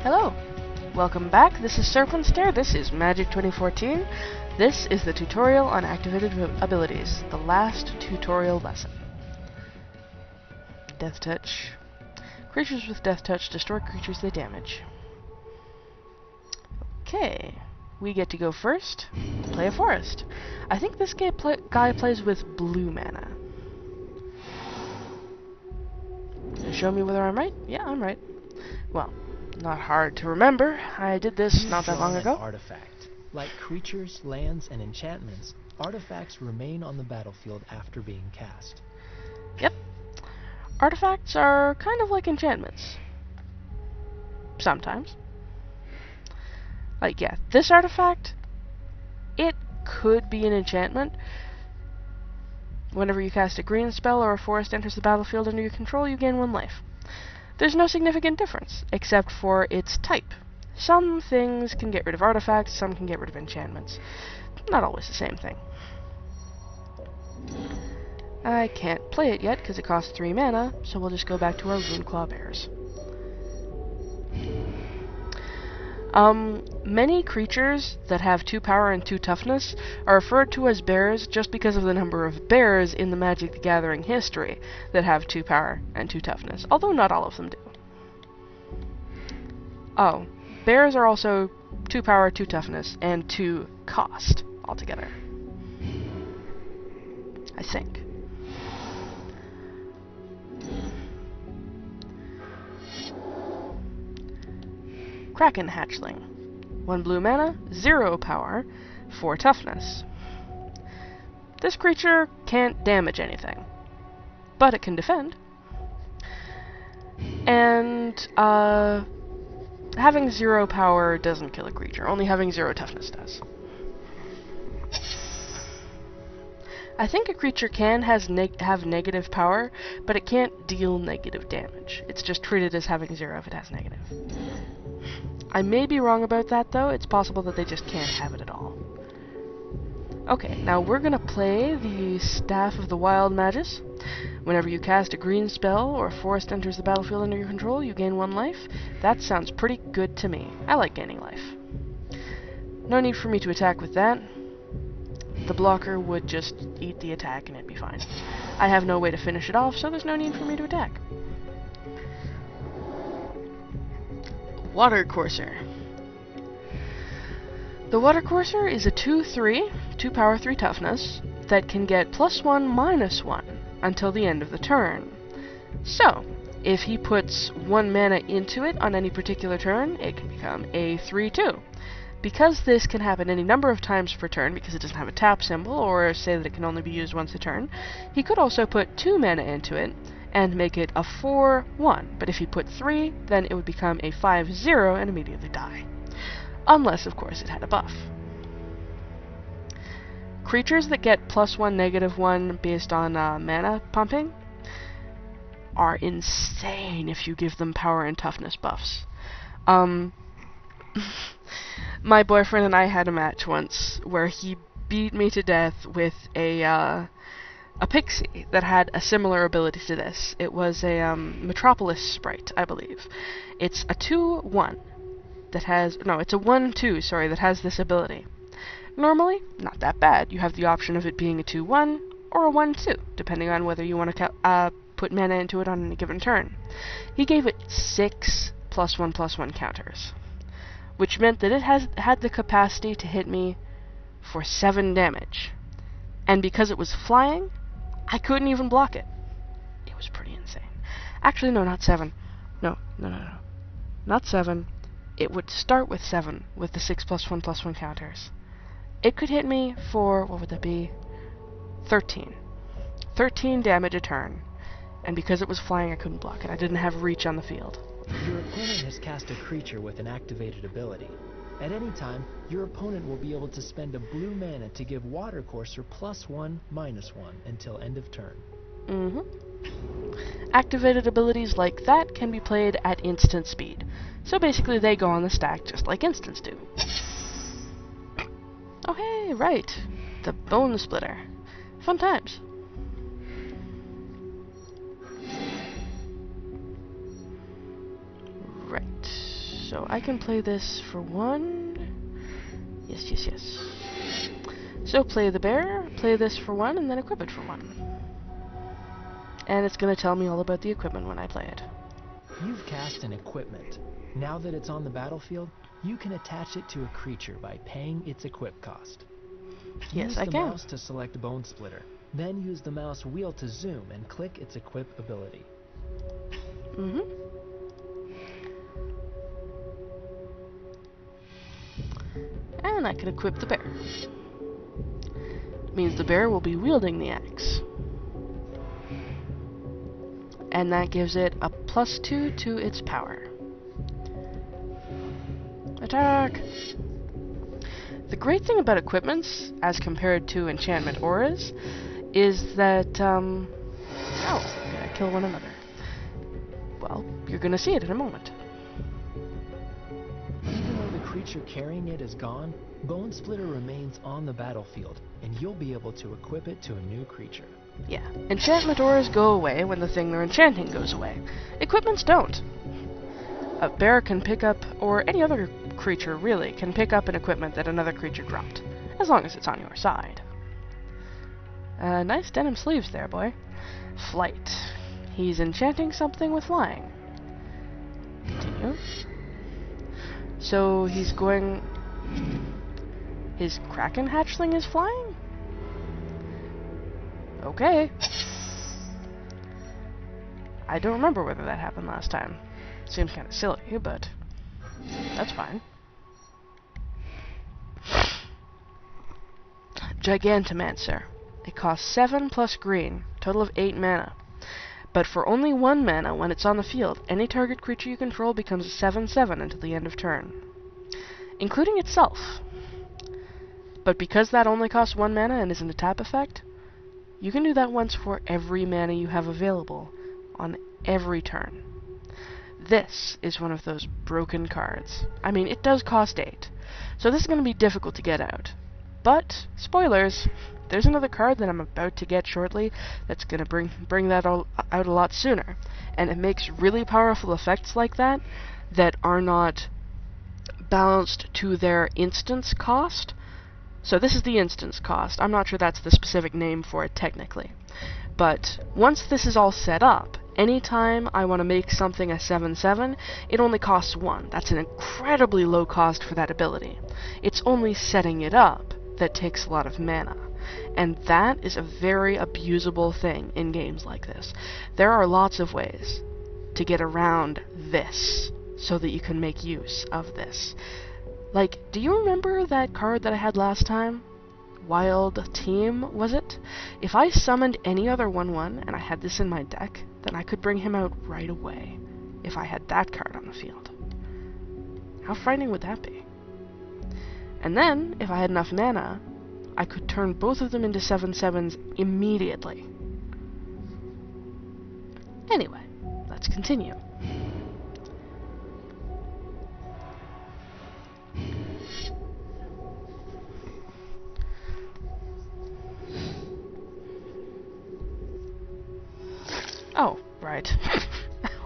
Hello! Welcome back, this is Serpentstare, this is Magic 2014. This is the tutorial on activated abilities, the last tutorial lesson. Death Touch. Creatures with Death Touch destroy creatures they damage. Okay, we get to go first, play a forest. I think this guy plays with blue mana. Show me whether I'm right? Yeah, I'm right. Well, not hard to remember. I did this not that long ago. Artifact. Like creatures, lands, and enchantments, artifacts remain on the battlefield after being cast. Yep. Artifacts are kind of like enchantments. Sometimes. Like, yeah, this artifact, it could be an enchantment. Whenever you cast a green spell or a forest enters the battlefield under your control, you gain 1 life. There's no significant difference, except for its type. Some things can get rid of artifacts, some can get rid of enchantments. Not always the same thing. I can't play it yet because it costs 3 mana, so we'll just go back to our Runeclaw Bears. Many creatures that have 2 power and 2 toughness are referred to as bears just because of the number of bears in the Magic the Gathering history that have 2 power and 2 toughness, although not all of them do. Oh, bears are also 2 power, 2 toughness, and 2 cost altogether. I think. Kraken Hatchling. 1 blue mana, 0 power, 4 toughness. This creature can't damage anything, but it can defend. And, having 0 power doesn't kill a creature, only having 0 toughness does. I think a creature can have negative power, but it can't deal negative damage. It's just treated as having 0 if it has negative. I may be wrong about that, though. It's possible that they just can't have it at all. Okay, now we're gonna play the Staff of the Wild Magus. Whenever you cast a green spell or a forest enters the battlefield under your control, you gain 1 life. That sounds pretty good to me. I like gaining life. No need for me to attack with that. The blocker would just eat the attack and it'd be fine. I have no way to finish it off, so there's no need for me to attack. Watercourser. The Watercourser is a 2/3, 2 power, 3 toughness, that can get +1/-1 until the end of the turn. So, if he puts 1 mana into it on any particular turn, it can become a 3/2. Because this can happen any number of times per turn, because it doesn't have a tap symbol, or say that it can only be used once a turn, he could also put 2 mana into it, and make it a 4/1, but if he put 3, then it would become a 5/0 and immediately die. Unless, of course, it had a buff. Creatures that get +1/-1 based on mana pumping are insane if you give them power and toughness buffs. My boyfriend and I had a match once where he beat me to death with a pixie that had a similar ability to this. It was a Metropolis sprite, I believe. It's a 2/1 that has, no, it's a 1/2, sorry, that has this ability. Normally, not that bad. You have the option of it being a 2/1 or a 1/2, depending on whether you want to put mana into it on any given turn. He gave it 6 +1/+1 counters, which meant that it had the capacity to hit me for 7 damage. And because it was flying, I couldn't even block it. It was pretty insane. Actually, no, not 7. No. Not 7. It would start with 7, with the 6 +1/+1 counters. It could hit me for, what would that be? 13. 13 damage a turn. And because it was flying, I couldn't block it. I didn't have reach on the field. Your opponent has cast a creature with an activated ability. At any time, your opponent will be able to spend a blue mana to give Watercourser +1/-1 until end of turn. Activated abilities like that can be played at instant speed. So basically they go on the stack just like instants do. Oh hey, right. The Bone Splitter. Fun times. Right. So I can play this for 1. Yes, yes, yes. So play the bear, play this for 1, and then equip it for 1. And it's going to tell me all about the equipment when I play it. You've cast an equipment. Now that it's on the battlefield, you can attach it to a creature by paying its equip cost. Yes, use I the can. mouse to select Bone Splitter, then use the mouse wheel to zoom and click its equip ability. Mm-hmm. And I can equip the bear. Means the bear will be wielding the axe. And that gives it a +2 to its power. Attack! The great thing about equipments, as compared to enchantment auras, is that, oh, we're gonna kill one another. Well, you're gonna see it in a moment. Even though the creature carrying it is gone, Bone Splitter remains on the battlefield, and you'll be able to equip it to a new creature. Yeah, enchantment auras go away when the thing they're enchanting goes away. Equipments don't. A bear can pick up, or any other creature really, can pick up an equipment that another creature dropped, as long as it's on your side. Nice denim sleeves there, boy. Flight. He's enchanting something with flying. Continue. So he's going... His Kraken hatchling is flying? Okay. I don't remember whether that happened last time. Seems kind of silly, but that's fine. Gigantomancer. It costs 7 plus green, total of 8 mana. But for only 1 mana when it's on the field, any target creature you control becomes a 7/7 until the end of turn, including itself. But because that only costs 1 mana and isn't a tap effect, you can do that once for every mana you have available on every turn. This is one of those broken cards. I mean, it does cost 8, so this is going to be difficult to get out. But, spoilers, there's another card that I'm about to get shortly that's going to bring that all out a lot sooner. And it makes really powerful effects like that that are not balanced to their instance cost. So this is the instance cost. I'm not sure that's the specific name for it technically. But once this is all set up, anytime I want to make something a 7/7, it only costs 1. That's an incredibly low cost for that ability. It's only setting it up that takes a lot of mana. And that is a very abusable thing in games like this. There are lots of ways to get around this so that you can make use of this. Like, do you remember that card that I had last time? Wild Team, was it? If I summoned any other 1/1 and I had this in my deck, then I could bring him out right away if I had that card on the field. How frightening would that be? And then, if I had enough mana, I could turn both of them into 7/7s immediately. Anyway, let's continue. Oh, right.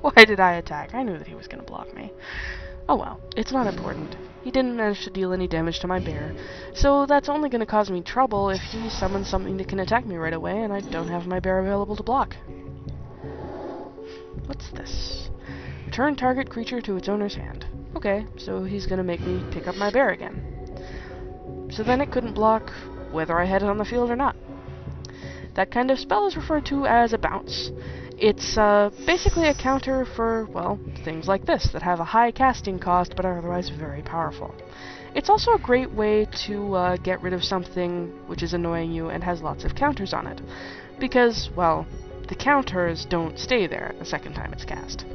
Why did I attack? I knew that he was going to block me. Oh well, it's not important. He didn't manage to deal any damage to my bear, so that's only going to cause me trouble if he summons something that can attack me right away and I don't have my bear available to block. What's this? Return target creature to its owner's hand. Okay, so he's going to make me pick up my bear again. So then it couldn't block whether I had it on the field or not. That kind of spell is referred to as a bounce. It's basically a counter for, well, things like this that have a high casting cost but are otherwise very powerful. It's also a great way to get rid of something which is annoying you and has lots of counters on it. Because, well, the counters don't stay there the second time it's cast.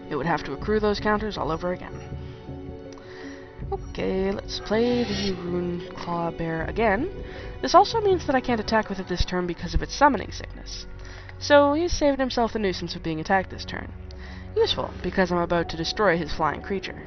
It would have to accrue those counters all over again. Okay, let's play the Rune Claw Bear again. This also means that I can't attack with it this turn because of its summoning sickness. So he's saved himself the nuisance of being attacked this turn. Useful, because I'm about to destroy his flying creature.